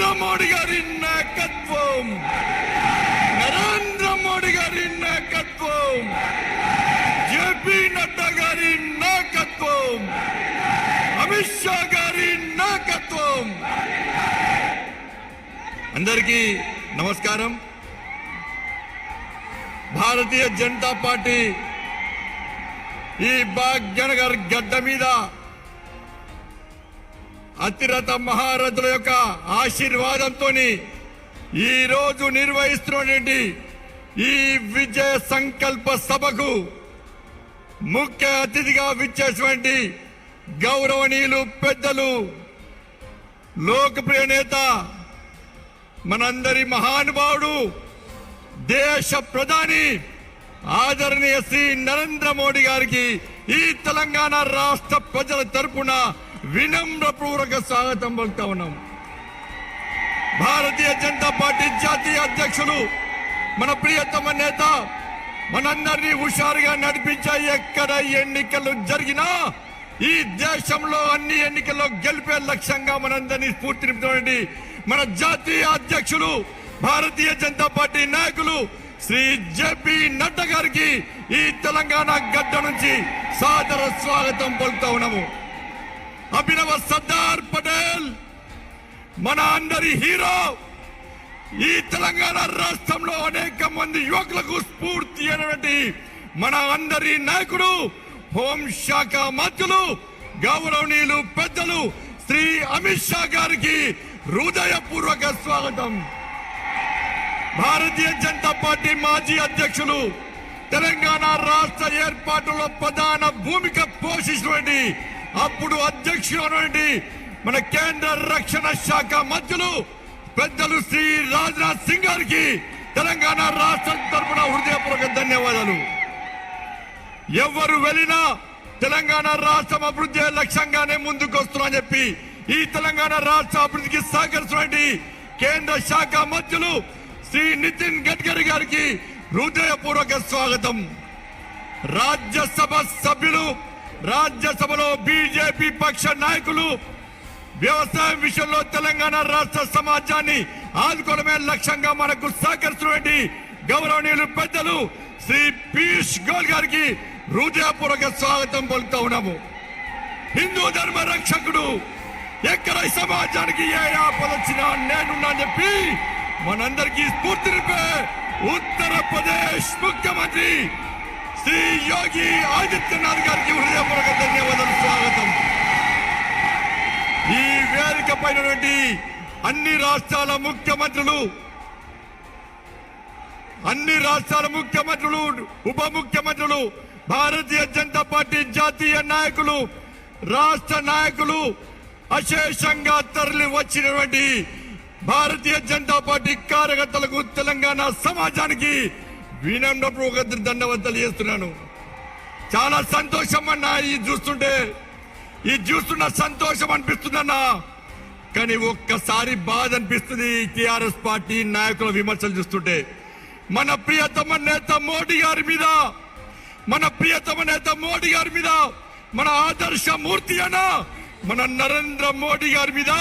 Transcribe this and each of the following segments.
నరేంద్ర మోడీ గారి నాయకత్వం, నరేంద్ర మోడీ గారి నాయకత్వం, జేపీ నడ్డా గారి నాయకత్వం, అమిత్ షా గారి నాయకత్వం. అందరికీ నమస్కారం. భారతీయ జనతా పార్టీ ఈ భాగ్యనగర్ గడ్డ మీద అతిరథ మహారథుల యొక్క ఆశీర్వాదంతో ఈ రోజు నిర్వహిస్తున్నటువంటి ఈ విజయ సంకల్ప సభకు ముఖ్య అతిథిగా విచ్చేసినటువంటి గౌరవనీయులు పెద్దలు, లోకప్రియ నేత, మనందరి మహానుభావుడు, దేశ ప్రధాని ఆదరణీయ శ్రీ నరేంద్ర మోడీ గారికి ఈ తెలంగాణ రాష్ట్ర ప్రజల తరపున వినమ్రపూర్వక స్వాగతం పలుకుతా ఉన్నాం. భారతీయ జనతా పార్టీ జాతీయ అధ్యక్షులు, మన ప్రియతమ నేత, మనందరినీ హుషారుగా నడిపించే ఎక్కడ ఎన్నికలు జరిగినా ఈ దేశంలో అన్ని ఎన్నికల్లో గెలిపే లక్ష్యంగా మనందరినీ స్ఫూర్తినింపినటువంటి మన జాతీయ అధ్యక్షులు, భారతీయ జనతా పార్టీ నాయకులు శ్రీ జేపీ నడ్డా గారికి ఈ తెలంగాణ గడ్డ నుంచి సాదర స్వాగతం పలుకుతా ఉన్నాము. అభినవ సర్దార్ పటేల్, మన అందరి హీరో, ఈ తెలంగాణ రాష్ట్రంలో అనేక మంది యువకులకు స్ఫూర్తి అయినటువంటి మన అందరి నాయకుడు, హోంశాఖ మంత్రులు, గౌరవనీయులు పెద్దలు శ్రీ అమిత్ షా గారికి హృదయపూర్వక స్వాగతం. భారతీయ జనతా పార్టీ మాజీ అధ్యక్షులు, తెలంగాణ రాష్ట్ర ఏర్పాటులో ప్రధాన భూమిక పోషించినటువంటి అప్పుడు అధ్యక్షుడు మన కేంద్ర రక్షణ శాఖ మంత్రులు పెద్దలు శ్రీ రాజ్నాథ్ సింగ్ గారికి తెలంగాణ రాష్ట్రం తరఫున హృదయపూర్వక ధన్యవాదాలు. ఎవరు వెళ్ళినా తెలంగాణ రాష్ట్రం అభివృద్ధి లక్ష్యంగానే ముందుకు వస్తున్నారని చెప్పి ఈ తెలంగాణ రాష్ట్ర అభివృద్ధికి సహకరిస్తున్నటువంటి కేంద్ర శాఖ మంత్రులు శ్రీ నితిన్ గడ్కరీ గారికి హృదయపూర్వక స్వాగతం. రాజ్యసభ సభ్యులు, రాజ్యసభలో బీజేపీ పక్ష నాయకులు, వ్యవసాయం విషయంలో తెలంగాణ రాష్ట్ర సమాజాన్ని ఆదుకోవడమే లక్ష్యంగా మనకు సహకరిస్తున్నటువంటి గౌరవనీయులు పెద్దలు శ్రీ పీయూష్ గోయల్ గారికి హృదయపూర్వక స్వాగతం పలుకుతా ఉన్నాము. హిందూ ధర్మ రక్షకుడు, ఎక్కడ సమాజానికి ఏ ఆపద వచ్చినా నేనున్నా చెప్పి మనందరికీ స్ఫూర్తినిపే ఉత్తరప్రదేశ్ ముఖ్యమంత్రి శ్రీ యోగి ఆదిత్యనాథ్ గారికి హృదయపూర్వక ధన్యవాదాలు, స్వాగతం. ఈ వేదిక పైన అన్ని రాష్ట్రాల ముఖ్యమంత్రులు, ఉప ముఖ్యమంత్రులు, భారతీయ జనతా పార్టీ జాతీయ నాయకులు, రాష్ట్ర నాయకులు, అశేషంగా తరలి వచ్చినటువంటి భారతీయ జనతా పార్టీ కార్యకర్తలకు, తెలంగాణ సమాజానికి వినమ్రపూర్వక ధన్యవాదాలు చేస్తున్నాను. చాలా సంతోషం అన్నా, ఈ చూస్తున్న సంతోషం అనిపిస్తుందన్నా, కానీ ఒక్కసారి బాధ అనిపిస్తుంది టిఆర్ఎస్ పార్టీ నాయకుల విమర్శలు చూస్తుంటే. మన ప్రియతమ నేత మోడీ గారి మీద, మన ఆదర్శ మూర్తి అన్న మన నరేంద్ర మోడీ గారి మీద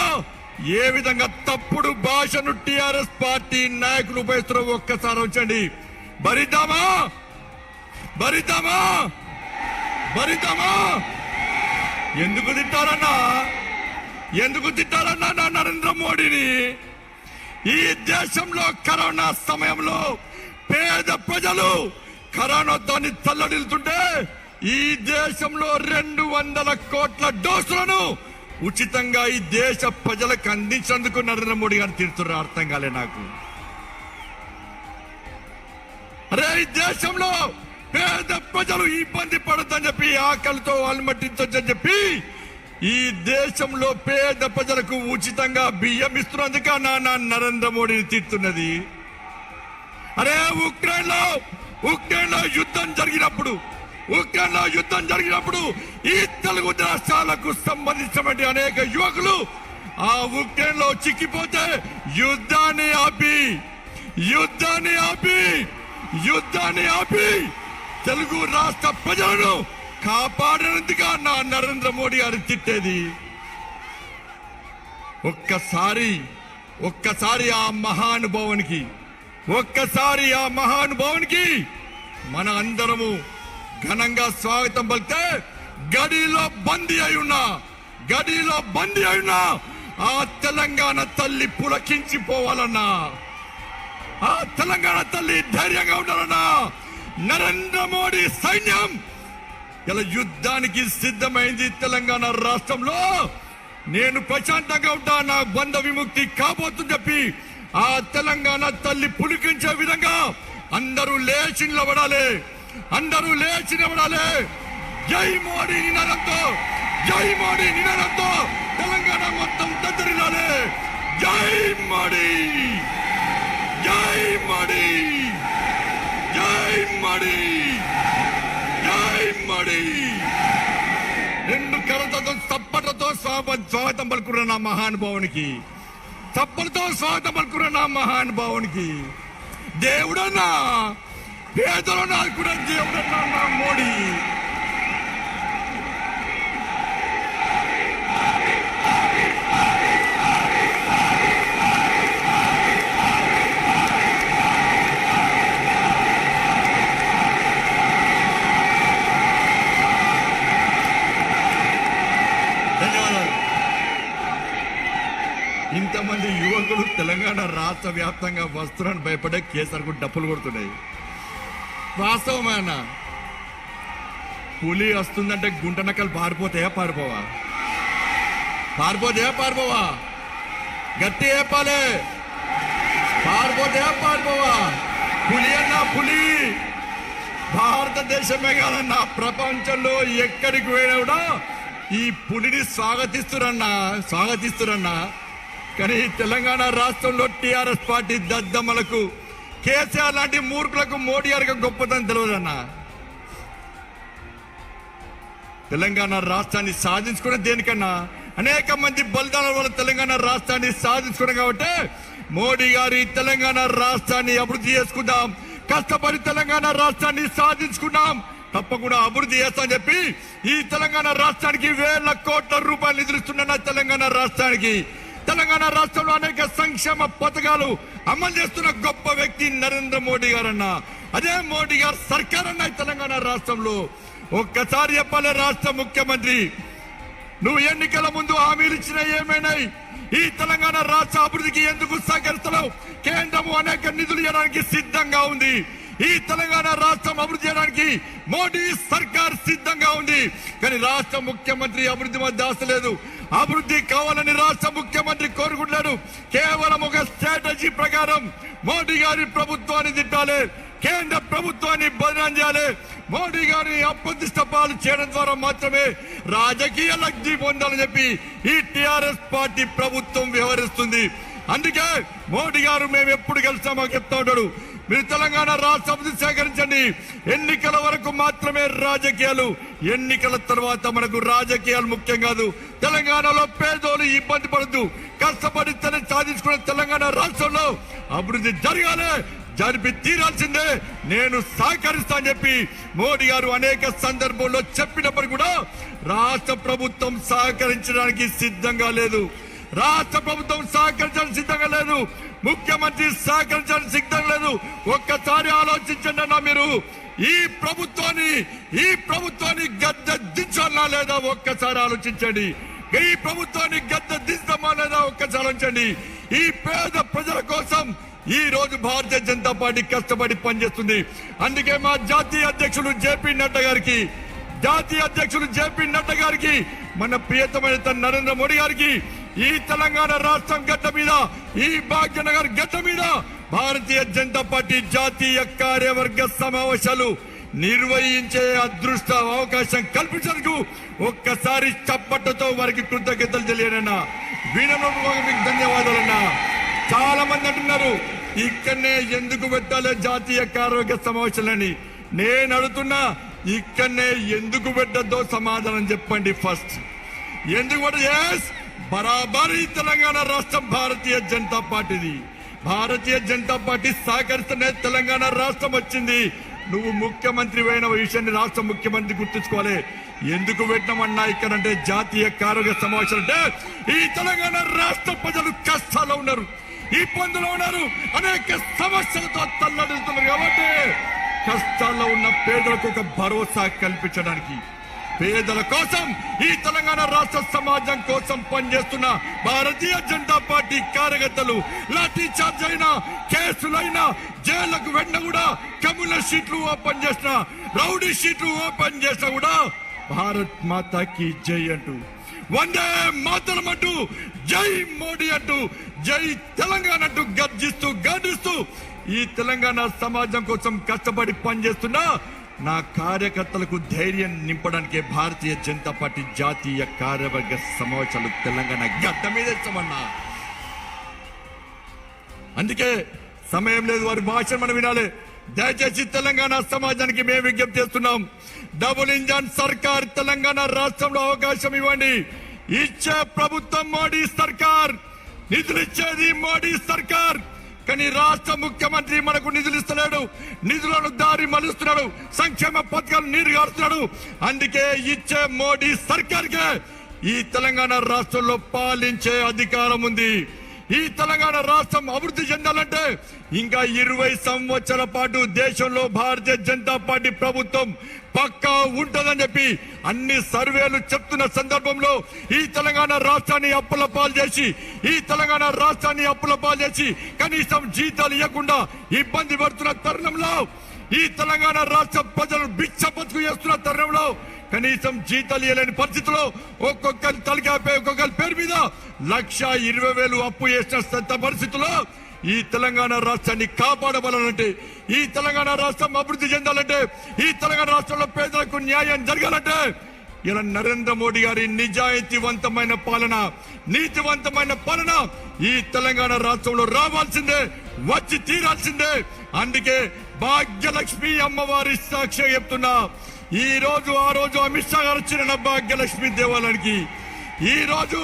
ఏ విధంగా తప్పుడు భాషను టిఆర్ఎస్ పార్టీ నాయకులు ఉపయోగిస్తున్నారో ఒక్కసారి ఉంచండి. భరితామా ఎందుకు తిట్టారన్నా నా నరేంద్ర మోడీని? ఈ దేశంలో కరోనా సమయంలో పేద ప్రజలు కరోనాతో తల్లడిల్లుతుంటే ఈ దేశంలో 200 కోట్ల డోసులను ఉచితంగా ఈ దేశ ప్రజలకు అందించేందుకు నరేంద్ర మోడీ గారు తీరుతున్నారు. అర్థం కాలే నాకు. అరే, ఈ దేశంలో పేద ప్రజలు ఇబ్బంది పడొద్దని చెప్పి, ఆకలితో అలమటించొచ్చని చెప్పి ఈ దేశంలో పేద ప్రజలకు ఉచితంగా బియ్యం ఇస్తున్నందుక నా నరేంద్ర మోడీని తీరుతున్నది. అరే, ఉక్రెయిన్ లో యుద్ధం జరిగినప్పుడు ఈ తెలుగు రాష్ట్రాలకు సంబంధించినటువంటి అనేక యువకులు ఆ ఉక్రెయిన్ లో చిక్కిపోతే యుద్ధాన్ని ఆపి తెలుగు రాష్ట్ర ప్రజలను కాపాడేందుకు నా నరేంద్ర మోడీ గారు తిట్టేది. ఒక్కసారి ఒక్కసారి ఆ మహానుభావునికి మన అందరము ఘనంగా స్వాగతం పలికితే గడిలో బందీ అయినా ఆ తెలంగాణ తల్లి పులకించిపోవాలన్నా, ఆ తెలంగాణ తల్లి ధైర్యంగా ఉండాలన్నా నరేంద్ర మోడీ సైన్యం ఇలా యుద్ధానికి సిద్ధమైంది. తెలంగాణ రాష్ట్రంలో నేను ప్రశాంతంగా ఉంటా, నా బంధ విముక్తి కాబోతుందని చెప్పి ఆ తెలంగాణ తల్లి పులికించే విధంగా అందరూ లేచి నిలబడాలి. జై మోడీ నినాదంతో తెలంగాణ మొత్తం దద్దరిల్లాలి. జై మోడీ, జై మోడీ, జై మోడీ, జై మోడీ. రెండు కరతతో చప్పట్లతో స్వాగతం పలుకున్న నా మహానుభావునికి, చప్పలతో స్వాగతం పలుకున్న నా మహానుభావునికి. దేవుడన్నా, పేదలను ఆదుకున్న దేవుడన్నా నా మోడీ. ఇంతమంది యువకులు తెలంగాణ రాష్ట్ర వ్యాప్తంగా వస్తున్నారని భయపడే కేసీఆర్కు డప్పులు కొడుతున్నాయి. వాస్తవమైన పులి వస్తుందంటే గుంట నక్కలు పారిపోతాయా పారిపోవా? గట్టి ఏపాలే, పారిపోవా? పులి అన్నా పులి భారతదేశమే కాదన్నా ప్రపంచంలో ఎక్కడికి పోయినా కూడా ఈ పులిని స్వాగతిస్తురన్నా. కానీ తెలంగాణ రాష్ట్రంలో టిఆర్ఎస్ పార్టీ దద్దమ్మలకు, కేసీఆర్ లాంటి మూర్ఖులకు మోడీ గారికి గొప్పతనం తెలియదన్నా. తెలంగాణ రాష్ట్రాన్ని సాధించుకునే దేనికన్నా అనేక మంది బలిదానాల వల్ల తెలంగాణ రాష్ట్రాన్ని సాధించుకున్నాం. కాబట్టి మోడీ గారి తెలంగాణ రాష్ట్రాన్ని అభివృద్ధి చేసుకుందాం, కష్టపడి తెలంగాణ రాష్ట్రాన్ని సాధించుకున్నాం, తప్పకుండా అభివృద్ధి చేస్తామని చెప్పి ఈ తెలంగాణ రాష్ట్రానికి వేల కోట్ల రూపాయలు నిధులిస్తున్న తెలంగాణ రాష్ట్రంలో అనేక సంక్షేమ పథకాలు అమలు చేస్తున్న గొప్ప వ్యక్తి నరేంద్ర మోడీ గారన్న. అదే మోడీ గారు సర్కార్ అన్న తెలంగాణ రాష్ట్రంలో. ఒక్కసారి చెప్పాలి రాష్ట్ర ముఖ్యమంత్రి, నువ్వు ఎన్నికల ముందు హామీలు ఇచ్చిన ఏమైనాయి? ఈ తెలంగాణ రాష్ట్ర అభివృద్ధికి ఎందుకు సహకరిస్తున్నావు? కేంద్రము అనేక నిధులు ఇవ్వడానికి సిద్ధంగా ఉంది. ఈ తెలంగాణ రాష్ట్రం అభివృద్ధి చేయడానికి మోడీ సర్కార్ సిద్ధంగా ఉంది. కానీ రాష్ట్ర ముఖ్యమంత్రి అభివృద్ధి మధ్య ఆశ లేదు. అభివృద్ధి కావాలని రాష్ట్ర ముఖ్యమంత్రి కోరుకుంటున్నాడు. కేవలం ఒక స్ట్రాటజీ ప్రకారం మోడీ గారి ప్రభుత్వాన్ని తిట్టాలి, కేంద్ర ప్రభుత్వాన్ని బదనాం చేయాలి, మోడీ గారిని అప్రతిష్ట పాలు చేయడం ద్వారా మాత్రమే రాజకీయ లబ్ధి పొందాలని చెప్పి ఈ టిఆర్ఎస్ పార్టీ ప్రభుత్వం వ్యవహరిస్తుంది. అందుకే మోడీ గారు మేము ఎప్పుడు గెలిచామో చెప్తా ఉంటాడు, మీరు తెలంగాణ రాష్ట్ర అభివృద్ధి సేకరించండి, ఎన్నికల వరకు మాత్రమే రాజకీయాలు, ఎన్నికల తర్వాత మనకు రాజకీయాలు ముఖ్యం కాదు. తెలంగాణలో పేదోళ్ళు ఇబ్బంది పడద్దు, కష్టపడి సాధించుకున్న తెలంగాణ రాష్ట్రంలో అభివృద్ధి జరగాలి, జరిపి తీరాల్సిందే, నేను సహకరిస్తానని చెప్పి మోడీ గారు అనేక సందర్భాల్లో చెప్పినప్పుడు కూడా రాష్ట్ర ప్రభుత్వం సహకరించడానికి సిద్ధంగా లేదు. ముఖ్యమంత్రి సహకరించడానికి సిద్ధంగా లేదు. ఒక్కసారి ఆలోచించండి అన్న, మీరు ఈ ప్రభుత్వాన్ని గద్దె దించాలా లేదా ఒక్కసారి ఆలోచించండి. ఈ ప్రభుత్వాన్ని గద్దె దించమా లేదా ఒక్కసారి ఆలోచించండి. ఈ పేద ప్రజల కోసం ఈ రోజు భారతీయ జనతా పార్టీ కష్టపడి పనిచేస్తుంది. అందుకే మా జాతీయ అధ్యక్షులు జేపీ నడ్డా గారికి మన ప్రియతమైన నరేంద్ర మోడీ గారికి ఈ తెలంగాణ రాష్ట్రం గడ్డ మీద, ఈ భాగ్యనగర్ గడ్డ మీద భారతీయ జనతా పార్టీ జాతీయ కార్యవర్గ సమావేశాలు నిర్వహించే అదృష్ట అవకాశం కల్పించేందుకు ఒక్కసారి చప్పట్లతో వారికి కృతజ్ఞతలు తెలియనన్నా, మీకు ధన్యవాదాలన్నా. చాలా మంది అంటున్నారు ఇక్కడనే ఎందుకు పెట్టాలి జాతీయ కార్యవర్గ సమావేశాలని. నేను అడుగుతున్నా, ఇక్కడనే ఎందుకు పెట్టద్దో సమాధానం చెప్పండి. ఫస్ట్ ఎందుకు బరాబరి తెలంగాణ రాష్ట్రం భారతీయ జనతా పార్టీది. భారతీయ జనతా పార్టీ సహకరిస్తేనే తెలంగాణ రాష్ట్రం వచ్చింది. నువ్వు ముఖ్యమంత్రి అయిన విషయాన్ని రాష్ట్ర ముఖ్యమంత్రి గుర్తుంచుకోవాలి. ఎందుకు పెట్టినామన్నా ఇక్కడంటే జాతీయ కార్యవర్గ సమావేశం అంటే ఈ తెలంగాణ రాష్ట్ర ప్రజలు కష్టాల్లో ఉన్నారు. అనేక సమస్యలతో తల్లడిస్తున్నారు కాబట్టి కష్టాల్లో ఉన్న పేదలకు ఒక భరోసా కల్పించడానికి, పేదల కోసం ఈ తెలంగాణ రాష్ట్ర సమాజం కోసం పనిచేస్తున్న భారతీయ జనతా పార్టీ కార్యకర్తలు లాఠీ చార్జ్ అయినా, కేసులైనా, జైళ్లకు వెంట కూడా కమ్యూనల్ షీట్లు ఓపెన్ చేసిన, రౌడీ షీట్లు ఓపెన్ చేసినా కూడా భారత్ మాతాకి జై అంటూ, వందే మాతరం అంటూ, జై మోడీ అంటూ, జై తెలంగాణ అంటూ గర్జిస్తూ గర్జిస్తూ ఈ తెలంగాణ సమాజం కోసం కష్టపడి పనిచేస్తున్న నా కార్యకర్తలకు ధైర్యం నింపడానికే భారతీయ జనతా పార్టీ జాతీయ కార్యవర్గ సమావేశాలు తెలంగాణ గడ్డ మీద ఇస్తామన్నా. అందుకే సమయం లేదు, వారి భాషను మనం వినాలి. దయచేసి తెలంగాణ సమాజానికి మేము విజ్ఞప్తి చేస్తున్నాం, డబుల్ ఇంజన్ సర్కార్ తెలంగాణ రాష్ట్రంలో అవకాశం ఇవ్వండి. ఇచ్చే ప్రభుత్వం మోడీ సర్కార్, నిధులు ఇచ్చేది మోడీ సర్కార్. కానీ రాష్ట్ర ముఖ్యమంత్రి మనకు నిధులు ఇస్తలేడు, నిధులను దారి మలుస్తున్నాడు, సంక్షేమ పథకాలు నీరుగారుస్తున్నాడు. అందుకే ఇచ్చే మోడీ సర్కార్కే ఈ తెలంగాణ రాష్ట్రంలో పాలించే అధికారం ఉంది. ఈ తెలంగాణ రాష్ట్రం అభివృద్ధి చెందాలంటే ఇంకా 20 సంవత్సరాల పాటు దేశంలో భారతీయ జనతా పార్టీ ప్రభుత్వం పక్కా ఉంటుందని చెప్పి అన్ని సర్వేలు చెప్తున్న సందర్భంలో ఈ తెలంగాణ రాష్ట్రాన్ని అప్పుల పాలు చేసి, ఈ తెలంగాణ రాష్ట్రాన్ని అప్పుల పాలు చేసి కనీసం జీతాలు ఇవ్వకుండా ఇబ్బంది పడుతున్న తరుణంలో, ఈ తెలంగాణ రాష్ట్ర ప్రజలు బిచ్చ బతుకు చేస్తున్న తరుణంలో, కనీసం జీతాలు ఇవ్వలేని పరిస్థితుల్లో ఒక్కొక్కరి తలకాపై ఒక్కొక్కరి పేరు మీద 1,20,000 అప్పు చేసిన పరిస్థితుల్లో ఈ తెలంగాణ రాష్ట్రాన్ని కాపాడబడాలంటే, ఈ తెలంగాణ రాష్ట్రం అభివృద్ధి చెందాలంటే, ఈ తెలంగాణ రాష్ట్రంలో పేదలకు న్యాయం జరగాలంటే ఇలా నరేంద్ర మోడీ గారి నిజాయితీవంతమైన పాలన, నీతివంతమైన పాలన ఈ తెలంగాణ రాష్ట్రంలో రావాల్సిందే, వచ్చి తీరాల్సిందే. అందుకే భాగ్యలక్ష్మి అమ్మవారి సాక్షి చెప్తున్నా, ఈ రోజు ఆ రోజు అమిత్ షా గారు వచ్చిన భాగ్యలక్ష్మి దేవాలయానికి, ఈ రోజు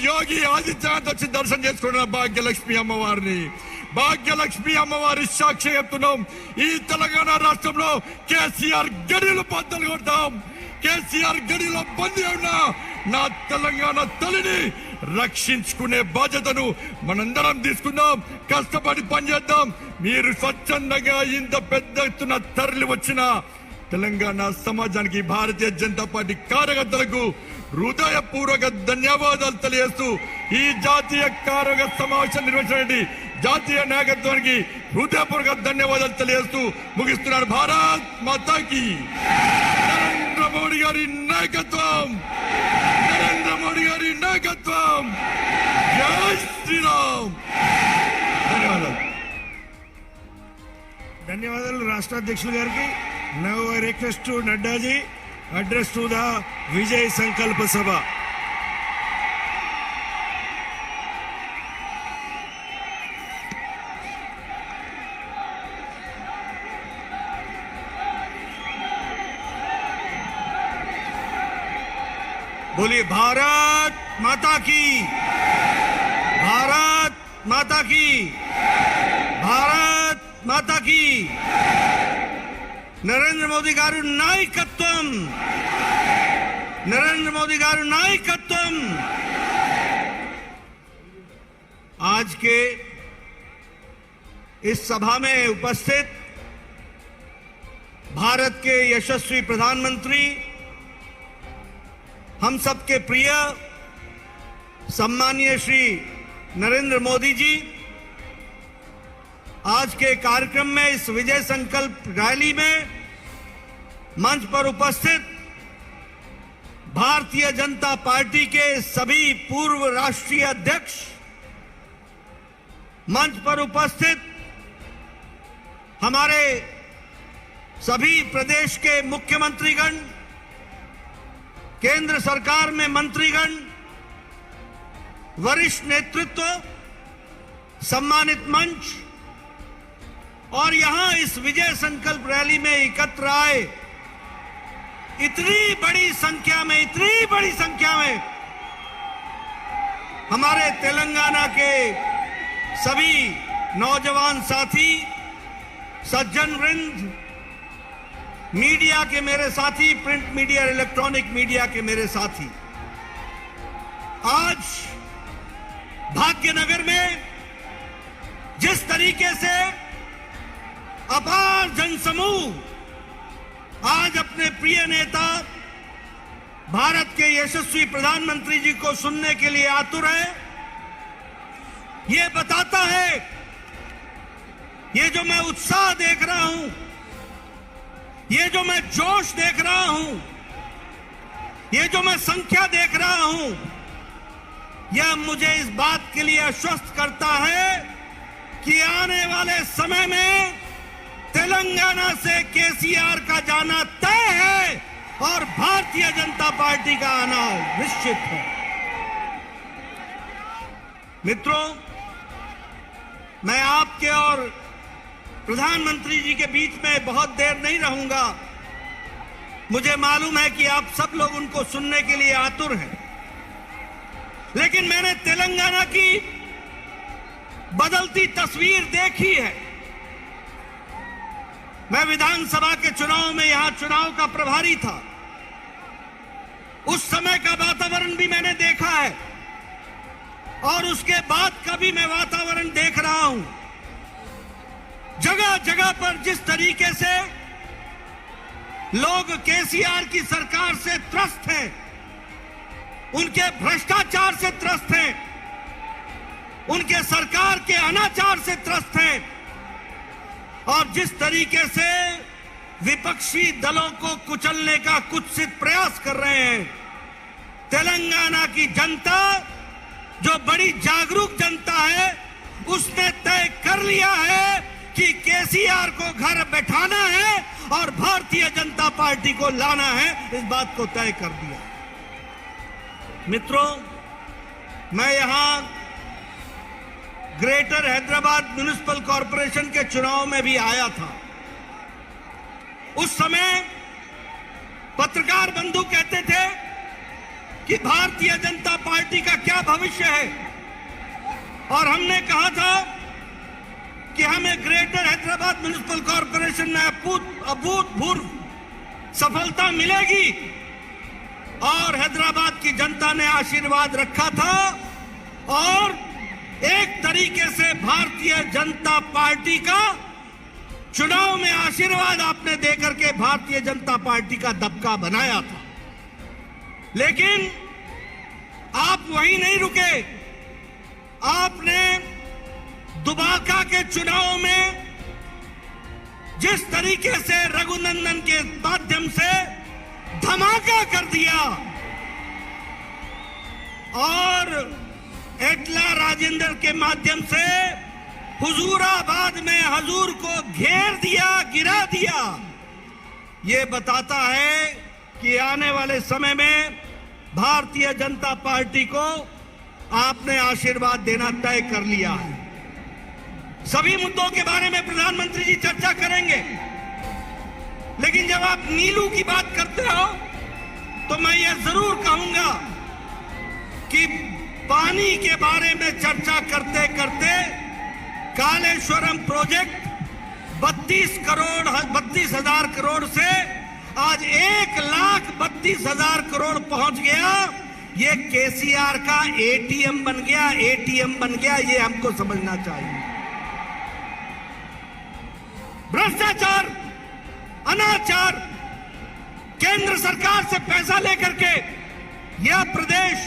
యోగి ఆదిత్యనాథ్ వచ్చి దర్శనం చేసుకున్న భాగ్యలక్ష్మి అమ్మవారిని, భాగ్యలక్ష్మి అమ్మవారి సాక్షి చెప్తున్నాం. ఈ తెలంగాణ రాష్ట్రంలో కేసీఆర్ గడిలో బద్దలు కొడతాం. కేసీఆర్ గడిలో బందీ ఉన్న నా తెలంగాణ తల్లిని రక్షించుకునే బాధ్యతను మనందరం తీసుకుందాం. కష్టపడి పనిచేద్దాం. మీరు స్వచ్ఛందంగా ఇంత పెద్ద ఎత్తున తరలి వచ్చిన తెలంగాణ సమాజానికి, భారతీయ జనతా పార్టీ కార్యకర్తలకు హృదయపూర్వక ధన్యవాదాలు తెలియజేస్తూ ఈ జాతీయ కార్యవర్గ సమావేశం నిర్వహించండి. జాతీయ నాయకత్వానికి హృదయపూర్వక ధన్యవాదాలు తెలియజేస్తూ ముగిస్తున్నాను. భారత్ మాతాకి, నరేంద్ర మోడీ గారి నాయకత్వం, నరేంద్ర మోడీ గారి నాయకత్వం. జై శ్రీరామ్. ధన్యవాదాలు. ధన్యవాదాలు రాష్ట్ర అధ్యక్షులు గారికి. Now I request to Naddaji address to the Vijay Sankalpa Sabha. बोलिए भारत माता की, भारत माता की, भारत माता की. నరేంద్ర మోదీ గారు నాయకత్వం, नरेंद्र मोदी गारू नायकत्वम. आज के इस सभा में उपस्थित भारत के यशस्वी प्रधानमंत्री, हम सबके प्रिय सम्मानीय श्री नरेंद्र मोदी जी, आज के कार्यक्रम में इस विजय संकल्प रैली में मंच पर उपस्थित भारतीय जनता पार्टी के सभी पूर्व राष्ट्रीय अध्यक्ष, मंच पर उपस्थित हमारे सभी प्रदेश के मुख्यमंत्रीगण, केंद्र सरकार में मंत्रीगण, वरिष्ठ नेतृत्व, सम्मानित मंच और यहां इस विजय संकल्प रैली में एकत्र आए इतनी बड़ी संख्या में हमारे तेलंगाना के सभी नौजवान साथी, सज्जन वृंद, मीडिया के मेरे साथी, प्रिंट मीडिया, इलेक्ट्रॉनिक मीडिया के मेरे साथी, आज भाग्यनगर में जिस तरीके से अपार जनसमूह आज अपने प्रिय नेता भारत के यशस्वी प्रधानमंत्री जी को सुनने के लिए आतुर है, ये बताता है, ये जो मैं उत्साह देख रहा हूं, ये जो मैं जोश देख रहा हूं, ये जो मैं संख्या देख रहा हूं, यह मुझे इस बात के लिए आश्वस्त करता है कि आने वाले समय में तेलंगाना से केसीआर का जाना तय है और भारतीय जनता पार्टी का आना निश्चित है। मित्रों, मैं आपके और प्रधानमंत्री जी के बीच में बहुत देर नहीं रहूंगा। मुझे मालूम है कि आप सब लोग उनको सुनने के लिए आतुर हैं, लेकिन मैंने तेलंगाना की बदलती तस्वीर देखी है। मैं विधानसभा के चुनाव में यहां चुनाव का प्रभारी था। उस समय का वातावरण भी मैंने देखा है और उसके बाद का भी मैं वातावरण देख रहा हूं। जगह जगह पर जिस तरीके से लोग केसीआर की सरकार से त्रस्त हैं, उनके भ्रष्टाचार से त्रस्त हैं, उनके सरकार के अनाचार से त्रस्त हैं और जिस तरीके से विपक्षी दलों को कुचलने का कुत्सित प्रयास कर रहे हैं, तेलंगाना की जनता जो बड़ी जागरूक जनता है, उसने तय कर लिया है कि केसीआर को घर बैठाना है और भारतीय जनता पार्टी को लाना है। इस बात को तय कर दिया। मित्रों, मैं यहां ग्रेटर हैदराबाद म्युनिसिपल कॉरपोरेशन के चुनाव में भी आया था। उस समय पत्रकार बंधु कहते थे कि भारतीय जनता पार्टी का क्या भविष्य है, और हमने कहा था कि हमें ग्रेटर हैदराबाद म्युनिसिपल कॉरपोरेशन में अभूतपूर्व सफलता मिलेगी, और हैदराबाद की जनता ने आशीर्वाद रखा था और एक तरीके से भारतीय जनता पार्टी का चुनाव में आशीर्वाद आपने देकर के भारतीय जनता पार्टी का दबका बनाया था। लेकिन आप वहीं नहीं रुके। आपने दुबाका के चुनाव में जिस तरीके से रघुनंदन के माध्यम से धमाका कर दिया और एटला राजेंद्र के माध्यम से हुजूराबाद में हजूर को घेर दिया, गिरा दिया, ये बताता है कि आने वाले समय में भारतीय जनता पार्टी को आपने आशीर्वाद देना तय कर लिया है। सभी मुद्दों के बारे में प्रधानमंत्री जी चर्चा करेंगे, लेकिन जब आप नीलू की बात करते हो तो मैं ये जरूर कहूंगा कि पानी के बारे में चर्चा करते करते कालेश्वरम प्रोजेक्ट 32,00,000 करोड़ से आज 1,32,000 करोड़ पहुंच गया। ये केसीआर का एटीएम बन गया, ये हमको समझना चाहिए। भ्रष्टाचार, अनाचार, केंद्र सरकार से पैसा लेकर के यह प्रदेश,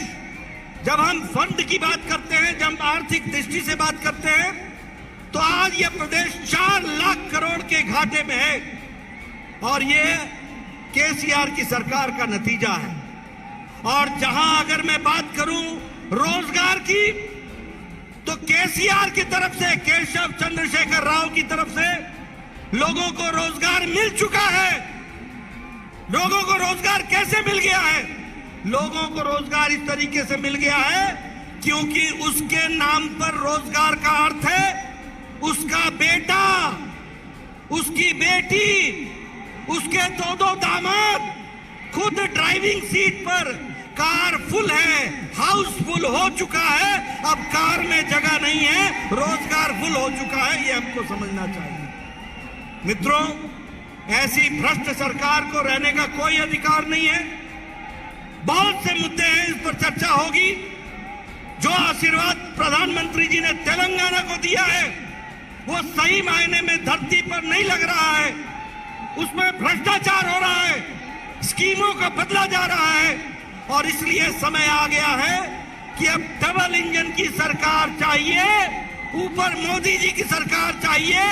जब हम फंड की बात करते हैं, जब आर्थिक दृष्टि से बात करते हैं, तो आज यह प्रदेश 4 लाख करोड़ के घाटे में है और यह केसीआर की सरकार का नतीजा है। और जहां अगर मैं बात करूं रोजगार की, तो केसीआर की तरफ से, केशव चंद्रशेखर राव की तरफ से लोगों को रोजगार मिल चुका है। लोगों को रोजगार कैसे मिल गया है? लोगों को रोजगार इस तरीके से मिल गया है क्योंकि उसके नाम पर रोजगार का अर्थ है उसका बेटा, उसकी बेटी, उसके दो दामाद खुद ड्राइविंग सीट पर, कार फुल है, हाउस फुल हो चुका है, अब कार में जगह नहीं है, रोजगार फुल हो चुका है। ये हमको समझना चाहिए। मित्रों, ऐसी भ्रष्ट सरकार को रहने का कोई अधिकार नहीं है। बहुत से मुद्दे हैं, इस पर चर्चा होगी। जो आशीर्वाद प्रधानमंत्री जी ने तेलंगाना को दिया है, वो सही मायने में धरती पर नहीं लग रहा है, उसमें भ्रष्टाचार हो रहा है, स्कीमों का बदला जा रहा है। और इसलिए समय आ गया है कि अब डबल इंजन की सरकार चाहिए, ऊपर मोदी जी की सरकार चाहिए,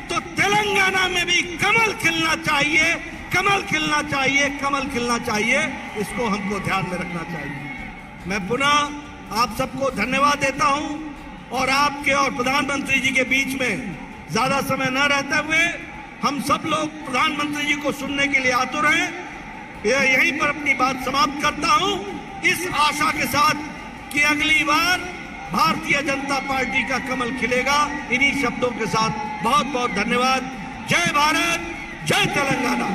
तो तेलंगाना में भी कमल खिलना चाहिए, कमल खिलना चाहिए, कमल खिलना चाहिए। इसको हमको ध्यान में रखना चाहिए। मैं पुनः आप सबको धन्यवाद देता हूं और आपके और प्रधानमंत्री जी के बीच में ज्यादा समय न रहते हुए हम सब लोग प्रधानमंत्री जी को सुनने के लिए आतुर हैं। यहीं पर अपनी बात समाप्त करता हूं, इस आशा के साथ कि अगली बार भारतीय जनता पार्टी का कमल खिलेगा। इन्हीं शब्दों के साथ बहुत बहुत धन्यवाद। जय भारत, जय तेलंगाना।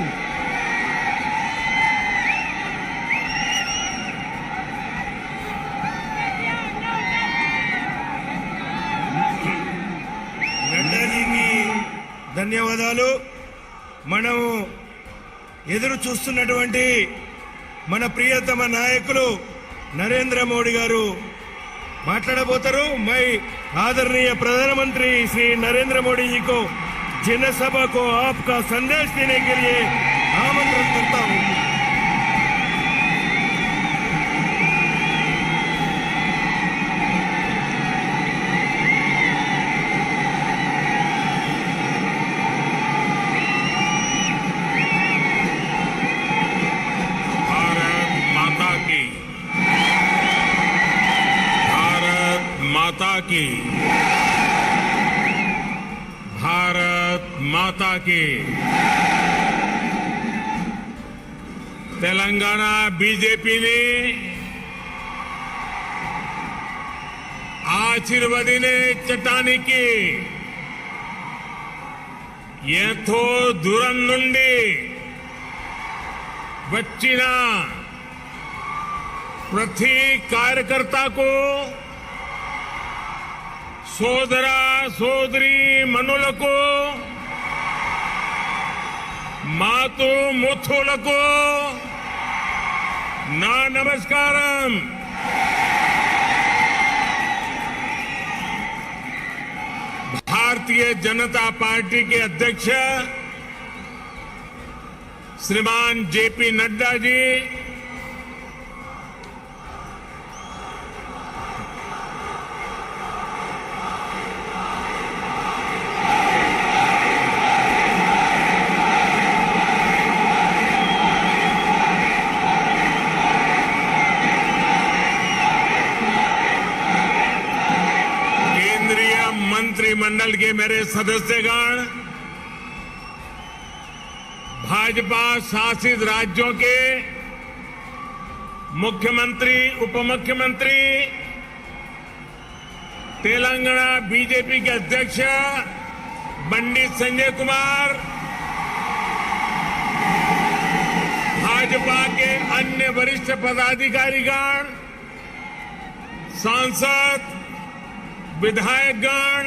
నడ్డాజీకి ధన్యవాదాలు. మనం ఎదురు చూస్తున్నటువంటి మన ప్రియతమ నాయకులు नरेंद्र मोदी గారు మాట్లాడబోతారు. मैं आदरणीय प्रधानमंत्री श्री नरेंद्र मोदी जी को जनसभा को आपका संदेश देने के लिए आमंत्रित करता हूं. भारत माता की तेलंगाना बीजेपी ने ఆశీర్వదినే చట్టానికి ఎంతో దూరం నుండి వచ్చిన ప్రతి కార్యకర్తకు సోదర సోదరి మనులకు మాతృ ముథులకు నా నమస్కారం. भारतीय जनता पार्टी के अध्यक्ष श्रीमान जेपी नड्डा जी, मंत्रिमंडल के मेरे सदस्यगण, भाजपा शासित राज्यों के मुख्यमंत्री, उपमुख्यमंत्री, तेलंगाना बीजेपी के अध्यक्ष पंडित संजय कुमार, भाजपा के अन्य वरिष्ठ पदाधिकारीगण, सांसद, विधायकगण,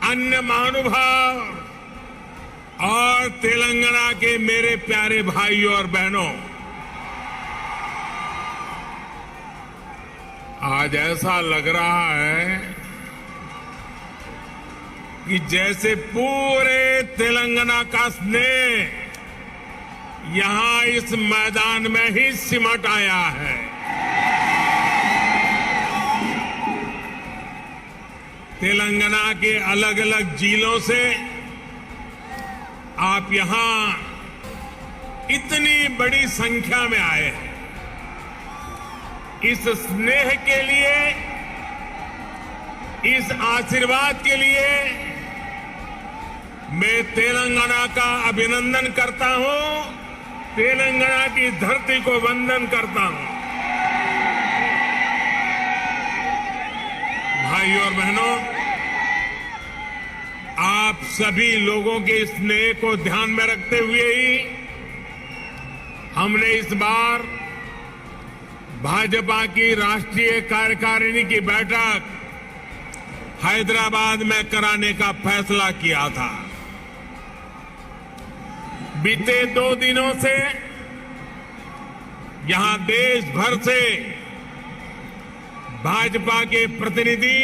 अन्य महानुभाव और तेलंगाना के मेरे प्यारे भाइयों और बहनों, आज ऐसा लग रहा है कि जैसे पूरे तेलंगाना का स्नेह यहां इस मैदान में ही सिमट आया है. तेलंगाना के अलग अलग जिलों से आप यहां इतनी बड़ी संख्या में आए हैं. इस स्नेह के लिए, इस आशीर्वाद के लिए मैं तेलंगाना का अभिनंदन करता हूं, तेलंगाना की धरती को वंदन करता हूं. भाइयों और बहनों, आप सभी लोगों के स्नेह को ध्यान में रखते हुए ही हमने इस बार भाजपा की राष्ट्रीय कार्यकारिणी की बैठक हैदराबाद में कराने का फैसला किया था. बीते 2 दिनों से यहां देश भर से भाजपा के प्रतिनिधि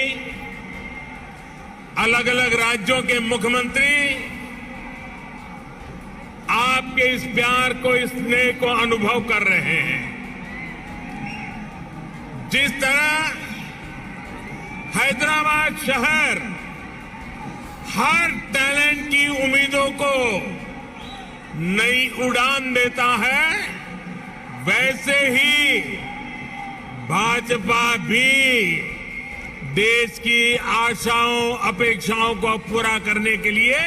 अलग अलग राज्यों के मुख्यमंत्री आपके इस प्यार को, इस स्नेह को अनुभव कर रहे हैं। जिस तरह हैदराबाद शहर हर टैलेंट की उम्मीदों को नई उड़ान देता है, वैसे ही भाजपा भी देश की आशाओं, अपेक्षाओं को पूरा करने के लिए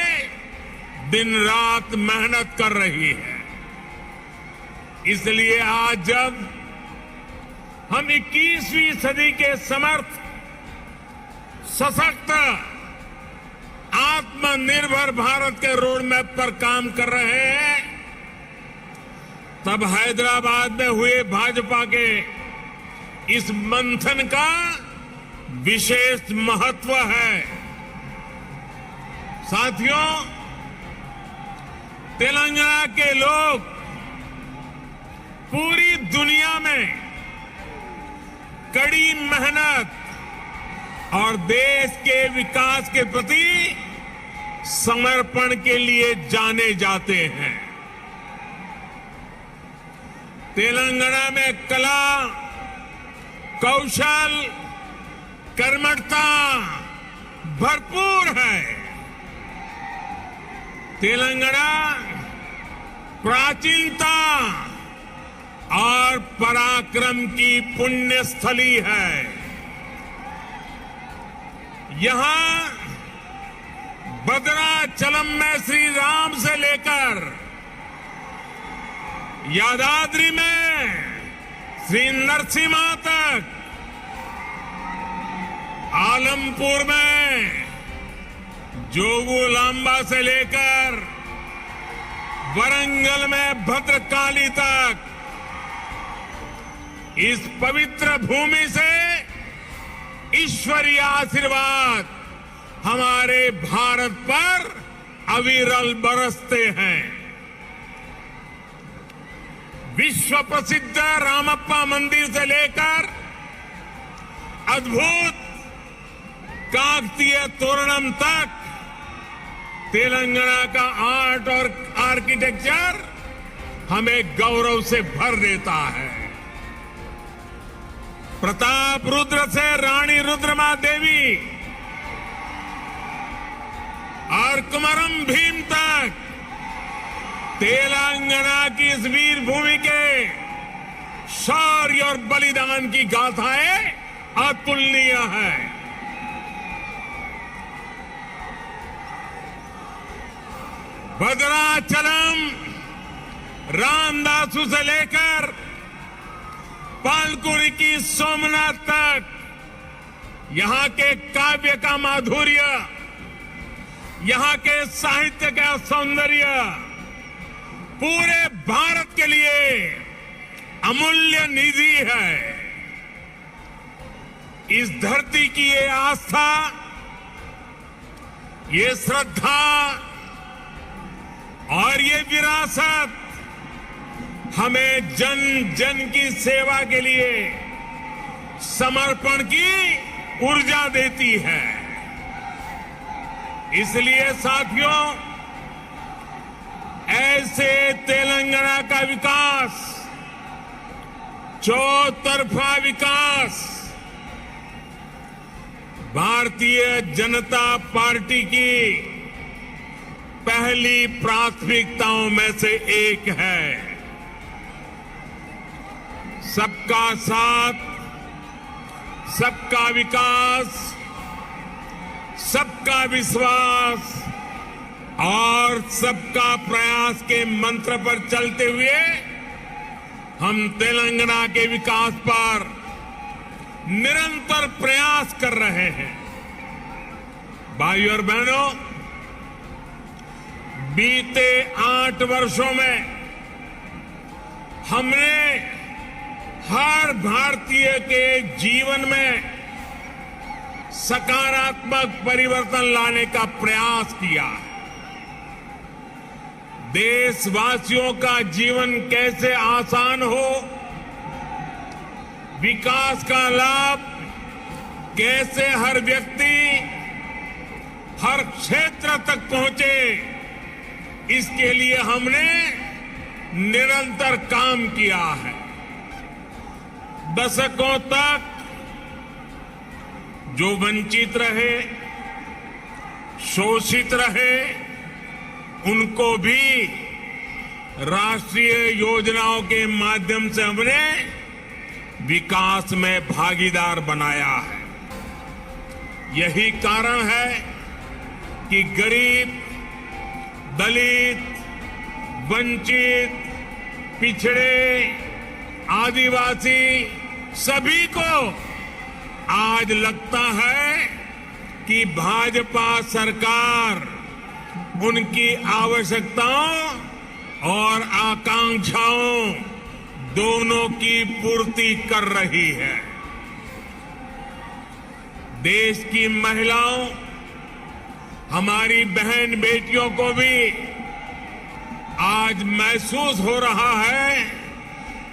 दिन रात मेहनत कर रही है। इसलिए आज जब हम 21वीं सदी के समर्थ, सशक्त, आत्मनिर्भर भारत के रोड मैप पर काम कर रहे हैं, तब हैदराबाद में हुए भाजपा के इस मंथन का विशेष महत्व है। साथियों, तेलंगाना के लोग पूरी दुनिया में कड़ी मेहनत और देश के विकास के प्रति समर्पण के लिए जाने जाते हैं। तेलंगाना में कला, कौशल, कर्मठता भरपूर है। तेलंगाना प्राचीनता और पराक्रम की पुण्य स्थली है। यहां भद्राचलम में श्री राम से लेकर यादाद्री में श्री नरसिम्हा तक, आलमपुर में जोगुलांबा से लेकर वरंगल में भद्रकाली तक, इस पवित्र भूमि से ईश्वरीय आशीर्वाद हमारे भारत पर अविरल बरसते हैं। विश्व प्रसिद्ध रामप्पा मंदिर से लेकर अद्भुत काकतीय तोरणम तक तेलंगाना का आर्ट और आर्किटेक्चर हमें गौरव से भर देता है। प्रताप रुद्र से रानी रुद्रमा देवी और कुमरम भीम तक तेलंगाना की इस वीर भूमि के शौर्य और बलिदान की गाथाएं अतुलनीय है। भद्राचलम, रामदासु से लेकर पालकुरी की सोमनाथ तक यहां के काव्य का माधुर्य, यहां के साहित्य का सौंदर्य पूरे भारत के लिए अमूल्य निधि है। इस धरती की ये आस्था, ये श्रद्धा और ये विरासत हमें जन जन की सेवा के लिए समर्पण की ऊर्जा देती है। इसलिए साथियों, ऐसे तेलंगाना का विकास, चौतरफा विकास भारतीय जनता पार्टी की पहली प्राथमिकताओं में से एक है। सबका साथ, सबका विकास, सबका विश्वास और सबका प्रयास के मंत्र पर चलते हुए हम तेलंगाना के विकास पर निरंतर प्रयास कर रहे हैं। भाइयों और बहनों, बीते 8 वर्षों में हमने हर भारतीय के जीवन में सकारात्मक परिवर्तन लाने का प्रयास किया है। देशवासियों का जीवन कैसे आसान हो, विकास का लाभ कैसे हर व्यक्ति, हर क्षेत्र तक पहुंचे, इसके लिए हमने निरंतर काम किया है। दशकों तक जो वंचित रहे, शोषित रहे, उनको भी राष्ट्रीय योजनाओं के माध्यम से हमने विकास में भागीदार बनाया है। यही कारण है कि गरीब, दलित, वंचित, पिछड़े, आदिवासी सभी को आज लगता है कि भाजपा सरकार उनकी आवश्यकताओं और आकांक्षाओं दोनों की पूर्ति कर रही है। देश की महिलाओं, हमारी बहन बेटियों को भी आज महसूस हो रहा है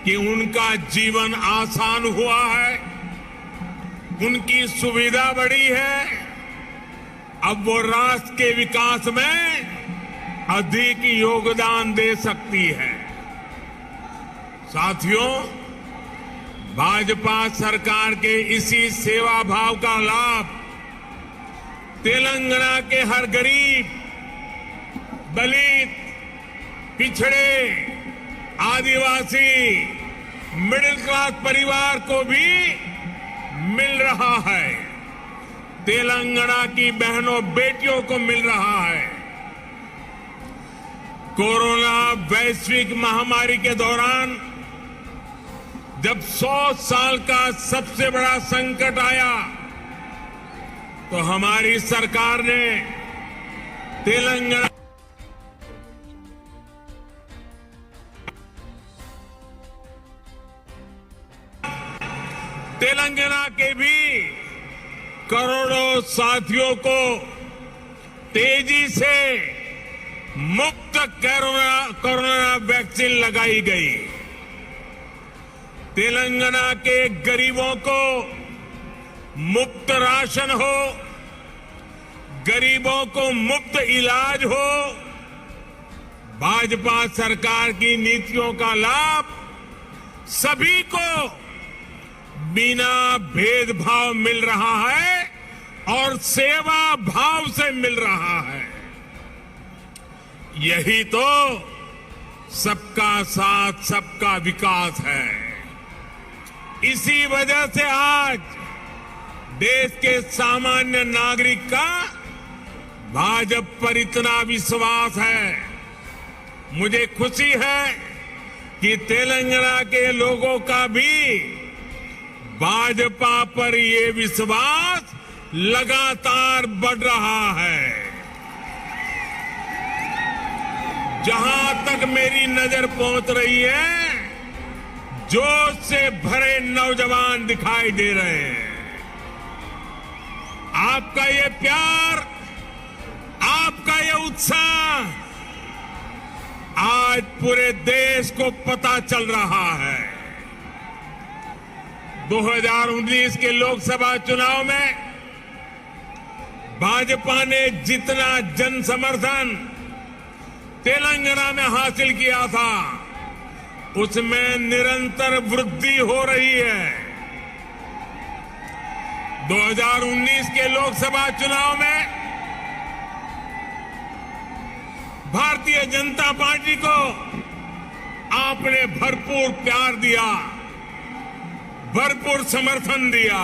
कि उनका जीवन आसान हुआ है, उनकी सुविधा बढ़ी है। अब वो राष्ट्र के विकास में अधिक योगदान दे सकती है। साथियों, भाजपा सरकार के इसी सेवा भाव का लाभ तेलंगाना के हर गरीब, दलित, पिछड़े, आदिवासी, मिडिल क्लास परिवार को भी मिल रहा है। तेलंगाना की बहनों बेटियों को मिल रहा है। कोरोना वैश्विक महामारी के दौरान जब 100 साल का सबसे बड़ा संकट आया तो हमारी सरकार ने तेलंगाना के भी करोड़ों साथियों को तेजी से मुफ्त कोरोना वैक्सीन लगाई गई। तेलंगाना के गरीबों को मुफ्त राशन हो, गरीबों को मुफ्त इलाज हो, भाजपा सरकार की नीतियों का लाभ सभी को बिना भेदभाव मिल रहा है और सेवा भाव से मिल रहा है। यही तो सबका साथ, सबका विकास है। इसी वजह से आज देश के सामान्य नागरिक का भाजपा पर इतना विश्वास है। मुझे खुशी है कि तेलंगाना के लोगों का भी भाजपा पर ये विश्वास लगातार बढ़ रहा है। जहां तक मेरी नजर पहुंच रही है, जोश से भरे नौजवान दिखाई दे रहे हैं। आपका ये प्यार, आपका ये उत्साह आज पूरे देश को पता चल रहा है। 2019 के लोकसभा चुनाव में भाजपा ने जितना जन समर्थन तेलंगाना में हासिल किया था, उसमें निरंतर वृद्धि हो रही है। 2019 के लोकसभा चुनाव में भारतीय जनता पार्टी को आपने भरपूर प्यार दिया, भरपूर समर्थन दिया।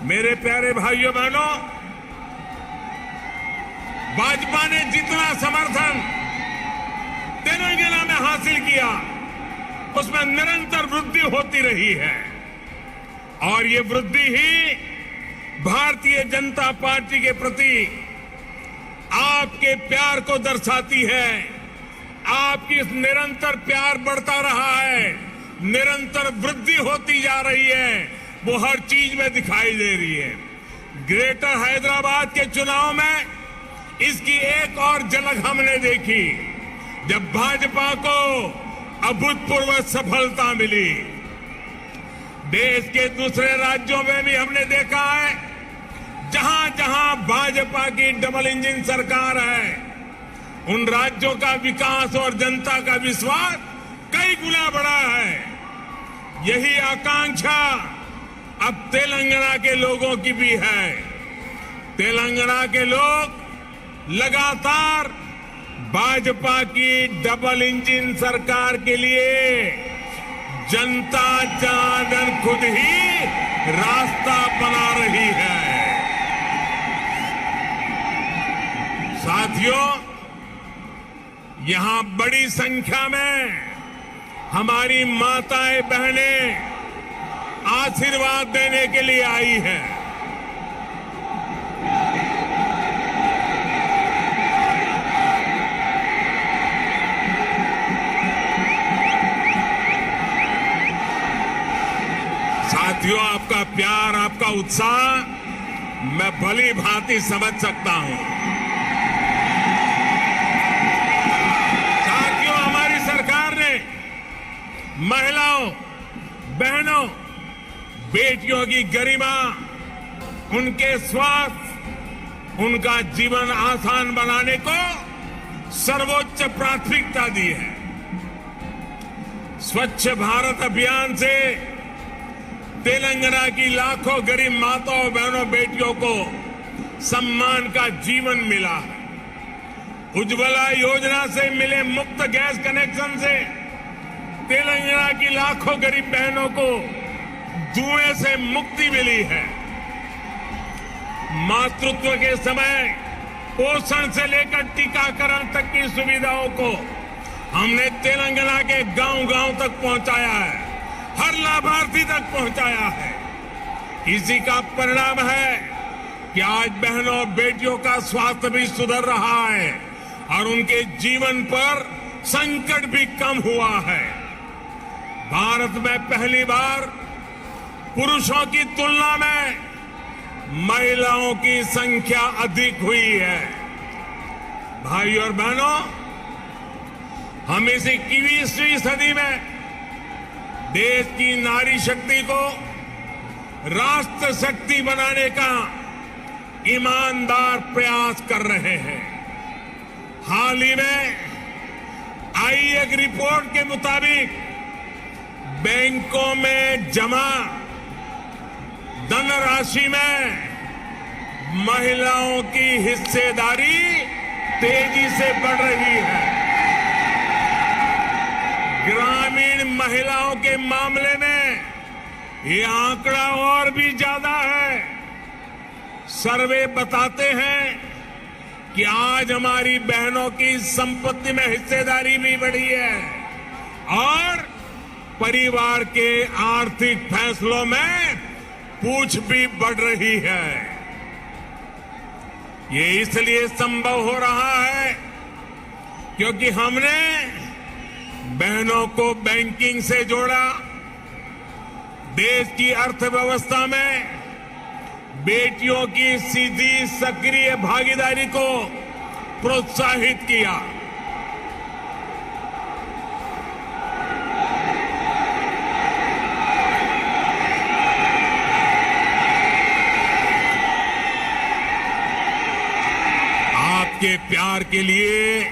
मेरे प्यारे भाइयों बहनों, भाजपा ने जितना समर्थन तेलंगाना में हासिल किया, उसमें निरंतर वृद्धि होती रही है। और ये वृद्धि ही भारतीय जनता पार्टी के प्रति आपके प्यार को दर्शाती है। आपकी इस निरंतर प्यार बढ़ता रहा है, निरंतर वृद्धि होती जा रही है, वो हर चीज में दिखाई दे रही है। ग्रेटर हैदराबाद के चुनाव में इसकी एक और झलक हमने देखी, जब भाजपा को अभूतपूर्व सफलता मिली। देश के दूसरे राज्यों में भी हमने देखा है, जहां जहां भाजपा की डबल इंजन सरकार है, उन राज्यों का विकास और जनता का विश्वास कई गुना बढ़ा है। यही आकांक्षा अब तेलंगाना के लोगों की भी है। तेलंगाना के लोग लगातार भाजपा की डबल इंजन सरकार के लिए जनता जनार्दन खुद ही रास्ता बना रही है। साथियों, यहां बड़ी संख्या में हमारी माताएं बहनें आशीर्वाद देने के लिए आई हैं। साथियों, आपका प्यार, आपका उत्साह मैं भली भांति समझ सकता हूं। साथियों, हमारी सरकार ने महिलाओं, बहनों, बेटियों की गरिमा, उनके स्वास्थ्य, उनका जीवन आसान बनाने को सर्वोच्च प्राथमिकता दी है। स्वच्छ भारत अभियान से तेलंगाना की लाखों गरीब माताओं, बहनों, बेटियों को सम्मान का जीवन मिला है। उज्ज्वला योजना से मिले मुफ्त गैस कनेक्शन से तेलंगाना की लाखों गरीब बहनों को धुएं से मुक्ति मिली है। मातृत्व के समय पोषण से लेकर टीकाकरण तक की सुविधाओं को हमने तेलंगाना के गांव-गांव तक पहुंचाया है, हर लाभार्थी तक पहुंचाया है। इसी का परिणाम है कि आज बहनों और बेटियों का स्वास्थ्य भी सुधर रहा है और उनके जीवन पर संकट भी कम हुआ है। भारत में पहली बार पुरुषों की तुलना में महिलाओं की संख्या अधिक हुई है। भाइयों और बहनों, हम इस 21वीं सदी में देश की नारी शक्ति को राष्ट्र शक्ति बनाने का ईमानदार प्रयास कर रहे हैं। हाल ही में आई एक रिपोर्ट के मुताबिक बैंकों में जमा धनराशि में महिलाओं की हिस्सेदारी तेजी से बढ़ रही है। ग्रामीण महिलाओं के मामले में ये आंकड़ा और भी ज्यादा है। सर्वे बताते हैं कि आज हमारी बहनों की संपत्ति में हिस्सेदारी भी बढ़ी है और परिवार के आर्थिक फैसलों में पूछ भी बढ़ रही है। ये इसलिए संभव हो रहा है क्योंकि हमने बहनों को बैंकिंग से जोड़ा, देश की अर्थव्यवस्था में बेटियों की सीधी सक्रिय भागीदारी को प्रोत्साहित किया। आपके प्यार के लिए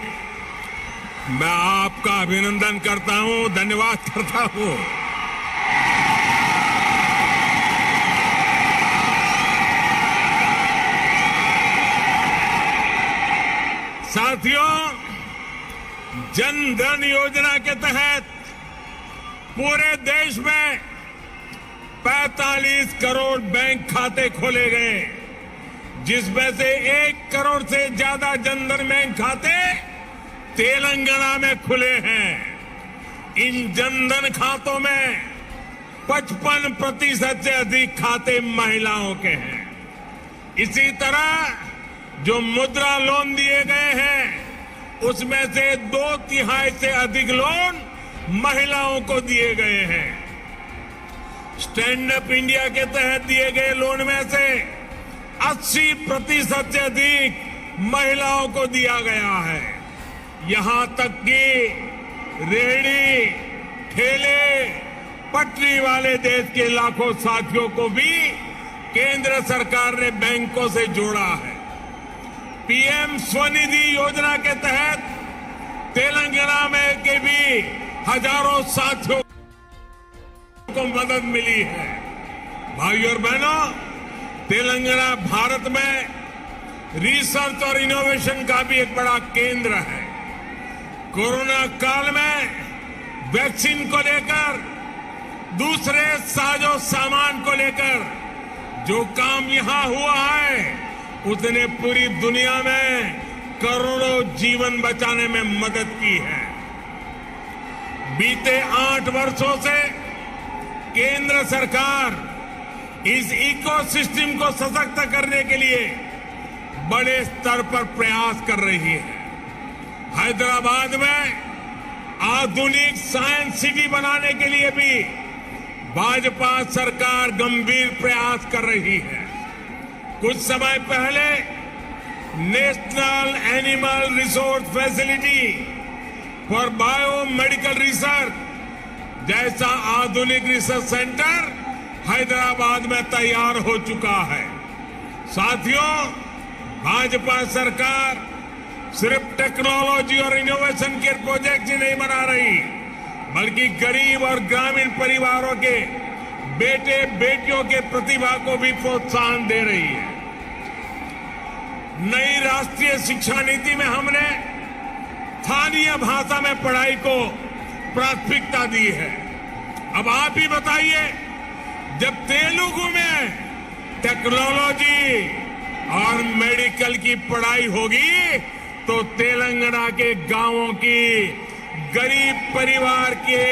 मैं आपका अभिनंदन करता हूं, धन्यवाद करता हूं। साथियों, जन धन योजना के तहत पूरे देश में 45 करोड़ बैंक खाते खोले गए, जिसमें से 1 करोड़ से ज्यादा जनधन बैंक खाते तेलंगाना में खुले हैं। इन जनधन खातों में 55% से अधिक खाते महिलाओं के हैं। इसी तरह जो मुद्रा लोन दिए गए हैं उसमें से 2/3 से अधिक लोन महिलाओं को दिए गए हैं। स्टैंड अप इंडिया के तहत दिए गए लोन में से 80% से अधिक महिलाओं को दिया गया है। यहां तक कि रेहड़ी, ठेले, पटरी वाले देश के लाखों साथियों को भी केंद्र सरकार ने बैंकों से जोड़ा है। पीएम स्वनिधि योजना के तहत तेलंगाना में के भी हजारों साथियों को मदद मिली है। भाइयों और बहनों, तेलंगाना भारत में रिसर्च और इनोवेशन का भी एक बड़ा केंद्र है। कोरोना काल में वैक्सीन को लेकर, दूसरे साजो सामान को लेकर जो काम यहां हुआ है, उसने पूरी दुनिया में करोड़ों जीवन बचाने में मदद की है। बीते 8 वर्षों से केंद्र सरकार इस इकोसिस्टम को सशक्त करने के लिए बड़े स्तर पर प्रयास कर रही है। हैदराबाद में आधुनिक साइंस सिटी बनाने के लिए भी भाजपा सरकार गंभीर प्रयास कर रही है। कुछ समय पहले national animal resource facility for biomedical research जैसा आधुनिक रिसर्च सेंटर हैदराबाद में तैयार हो चुका है। साथियों, भाजपा सरकार सिर्फ टेक्नोलॉजी और इनोवेशन के प्रोजेक्ट ही नहीं बना रही, बल्कि गरीब और ग्रामीण परिवारों के बेटे बेटियों के प्रतिभा को भी प्रोत्साहन दे रही है। नई राष्ट्रीय शिक्षा नीति में हमने स्थानीय भाषा में पढ़ाई को प्राथमिकता दी है। अब आप ही बताइए, जब तेलुगु में टेक्नोलॉजी और मेडिकल की पढ़ाई होगी तो तेलंगाना के गांवों की गरीब परिवार के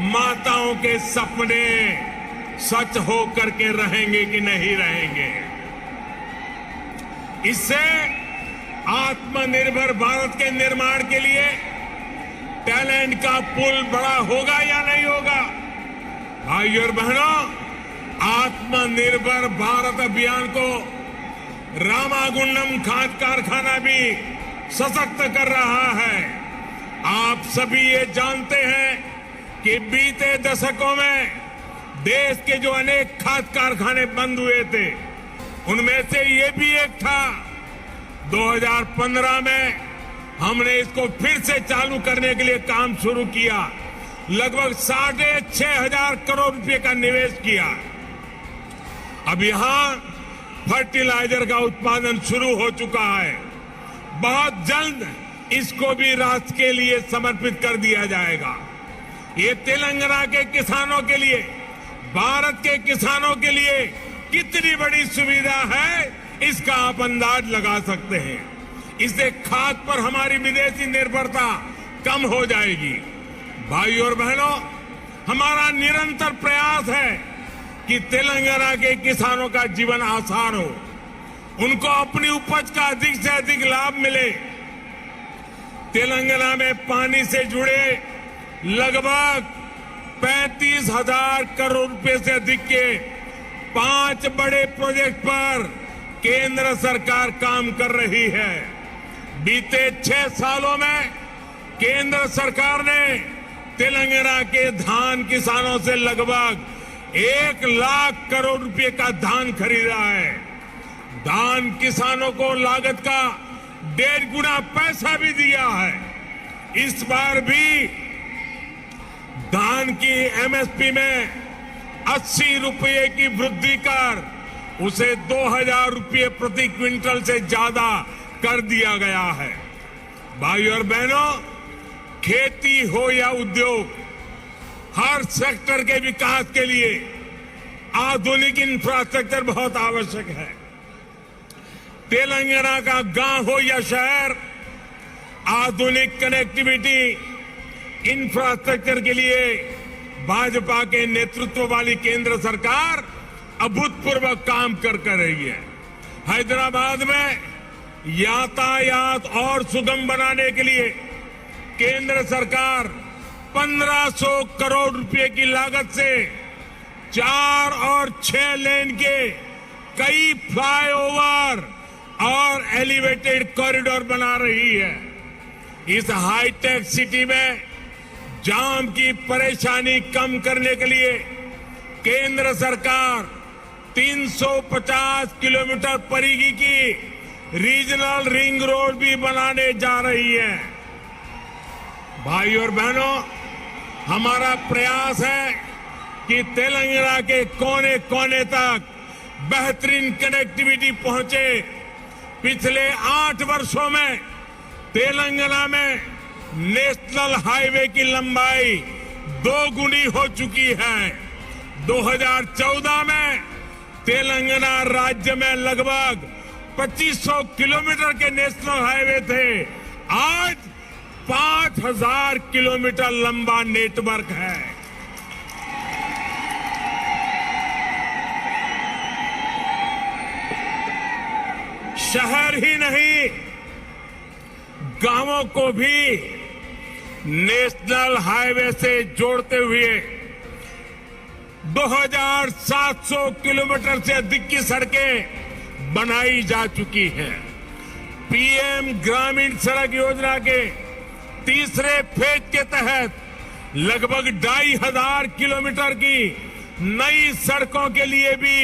माताओं के सपने सच हो करके रहेंगे कि नहीं रहेंगे। इससे आत्मनिर्भर भारत के निर्माण के लिए टैलेंट का पुल बड़ा होगा या नहीं होगा? भाइयों और बहनों, आत्मनिर्भर भारत अभियान को रामागुंडम खाद कारखाना भी सशक्त कर रहा है। आप सभी ये जानते हैं कि बीते दशकों में देश के जो अनेक खाद कारखाने बंद हुए थे, उनमें से ये भी एक था। 2015 में हमने इसको फिर से चालू करने के लिए काम शुरू किया। लगभग 6,500 करोड़ रुपए का निवेश किया। अब यहां फर्टिलाइजर का उत्पादन शुरू हो चुका है। बहुत जल्द इसको भी राष्ट्र के लिए समर्पित कर दिया जाएगा। ये तेलंगाना के किसानों के लिए, भारत के किसानों के लिए कितनी बड़ी सुविधा है, इसका आप अंदाज लगा सकते हैं। इससे खाद पर हमारी विदेशी निर्भरता कम हो जाएगी। भाइयों और बहनों, हमारा निरंतर प्रयास है कि तेलंगाना के किसानों का जीवन आसान हो, उनको अपनी उपज का अधिक से अधिक लाभ मिले। तेलंगाना में पानी से जुड़े लगभग 35,000 करोड़ रुपए से अधिक के 5 बड़े प्रोजेक्ट पर केंद्र सरकार काम कर रही है। बीते 6 सालों में केंद्र सरकार ने तेलंगाना के धान किसानों से लगभग 1 लाख करोड़ रुपए का धान खरीदा है। धान किसानों को लागत का 1.5 गुना पैसा भी दिया है। इस बार भी धान की एमएसपी में 80 रुपये की वृद्धि कर उसे 2,000 रुपये प्रति क्विंटल से ज्यादा कर दिया गया है। भाइयों और बहनों, खेती हो या उद्योग, हर सेक्टर के विकास के लिए आधुनिक इंफ्रास्ट्रक्चर बहुत आवश्यक है। तेलंगाना का गांव हो या शहर, आधुनिक कनेक्टिविटी इंफ्रास्ट्रक्चर के लिए भाजपा के नेतृत्व वाली केंद्र सरकार अभूतपूर्व काम कर रही है। हैदराबाद में यातायात और सुगम बनाने के लिए केंद्र सरकार 1,500 करोड़ रुपए की लागत से 4 और 6 लेन के कई फ्लाईओवर और एलिवेटेड कॉरिडोर बना रही है। इस हाईटेक सिटी में जाम की परेशानी कम करने के लिए केंद्र सरकार 350 किलोमीटर परिधि की रीजनल रिंग रोड भी बनाने जा रही है। भाई और बहनों, हमारा प्रयास है कि तेलंगाना के कोने कोने तक बेहतरीन कनेक्टिविटी पहुंचे। पिछले 8 वर्षों में तेलंगाना में नेशनल हाईवे की लंबाई 2 गुनी हो चुकी है। 2014 में तेलंगाना राज्य में लगभग 2500 किलोमीटर के नेशनल हाईवे थे। आज 5000 किलोमीटर लंबा नेटवर्क है। शहर ही नहीं, गांवों को भी नेशनल हाईवे से जोड़ते हुए 2700 किलोमीटर से अधिक की सड़कें बनाई जा चुकी हैं। पीएम ग्रामीण सड़क योजना के तीसरे फेज के तहत लगभग 2500 किलोमीटर की नई सड़कों के लिए भी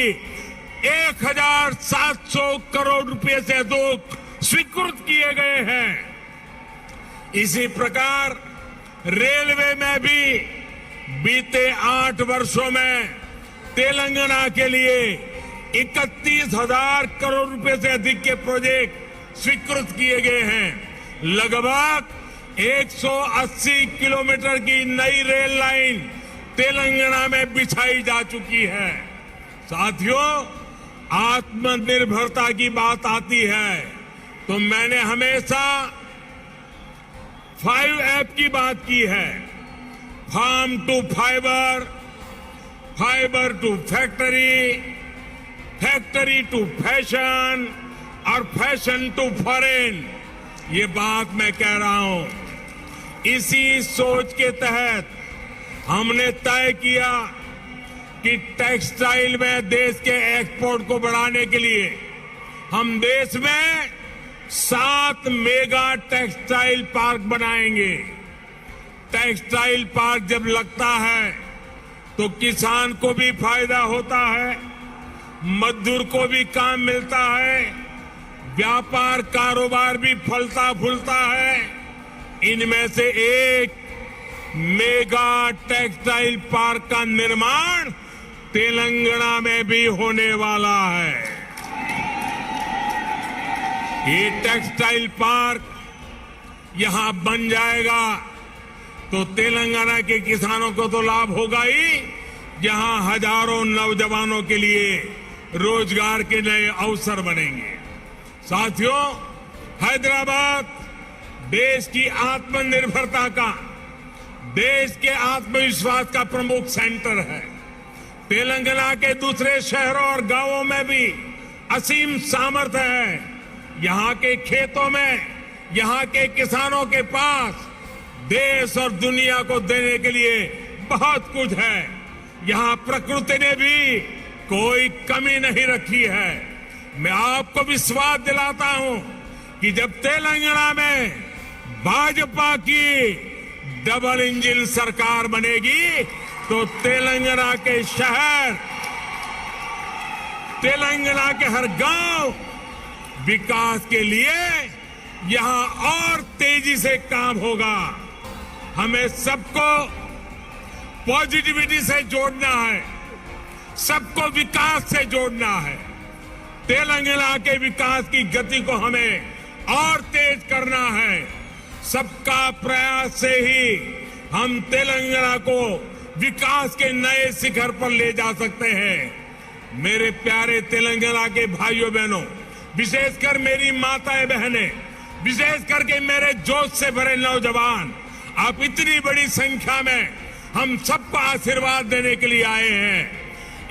1700 करोड़ रुपए से अधिक स्वीकृत किए गए हैं। इसी प्रकार रेलवे में भी बीते 8 वर्षों में तेलंगाना के लिए 31,000 करोड़ रुपए से अधिक के प्रोजेक्ट स्वीकृत किए गए हैं। लगभग 180 किलोमीटर की नई रेल लाइन तेलंगाना में बिछाई जा चुकी है। साथियों, आत्मनिर्भरता की बात आती है तो मैंने हमेशा 5 की बात की है। Farm to fibre, fibre to factory, factory to fashion और फैशन टू फॉरेन। ये बात मैं कह रहा हूं। इसी सोच के तहत हमने तय किया कि टेक्सटाइल में देश के एक्सपोर्ट को बढ़ाने के लिए हम देश में 7 मेगा टेक्सटाइल पार्क बनाएंगे। टेक्सटाइल पार्क जब लगता है तो किसान को भी फायदा होता है, मजदूर को भी काम मिलता है, व्यापार कारोबार भी फलता फूलता है। इनमें से एक मेगा टेक्सटाइल पार्क का निर्माण तेलंगाना में भी होने वाला है। ये टेक्सटाइल पार्क यहां बन जाएगा तो तेलंगाना के किसानों को तो लाभ होगा ही, जहां हजारों नौजवानों के लिए रोजगार के नए अवसर बनेंगे। साथियों, हैदराबाद देश की आत्मनिर्भरता का, देश के आत्मविश्वास का प्रमुख सेंटर है। तेलंगाना के दूसरे शहरों और गांवों में भी असीम सामर्थ्य है। यहां के खेतों में, यहां के किसानों के पास देश और दुनिया को देने के लिए बहुत कुछ है। यहां प्रकृति ने भी कोई कमी नहीं रखी है। मैं आपको विश्वास दिलाता हूं कि जब तेलंगाना में भाजपा की डबल इंजन सरकार बनेगी तो तेलंगाना के शहर, तेलंगाना के हर गांव विकास के लिए यहां और तेजी से काम होगा। हमें सबको पॉजिटिविटी से जोड़ना है, सबको विकास से जोड़ना है। तेलंगाना के विकास की गति को हमें और तेज करना है। सबका प्रयास से ही हम तेलंगाना को विकास के नए शिखर पर ले जा सकते हैं। मेरे प्यारे तेलंगाना के भाइयों बहनों, विशेषकर मेरी माताएं बहनें, विशेष करके मेरे जोश से भरे नौजवान, आप इतनी बड़ी संख्या में हम सबको आशीर्वाद देने के लिए आए हैं।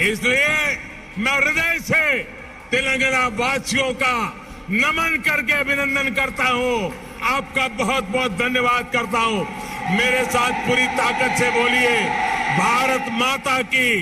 इसलिए मैं हृदय से तेलंगाना वासियों का नमन करके अभिनंदन करता हूं। आपका बहुत बहुत धन्यवाद करता हूं। मेरे साथ पूरी ताकत से बोलिए, भारत माता की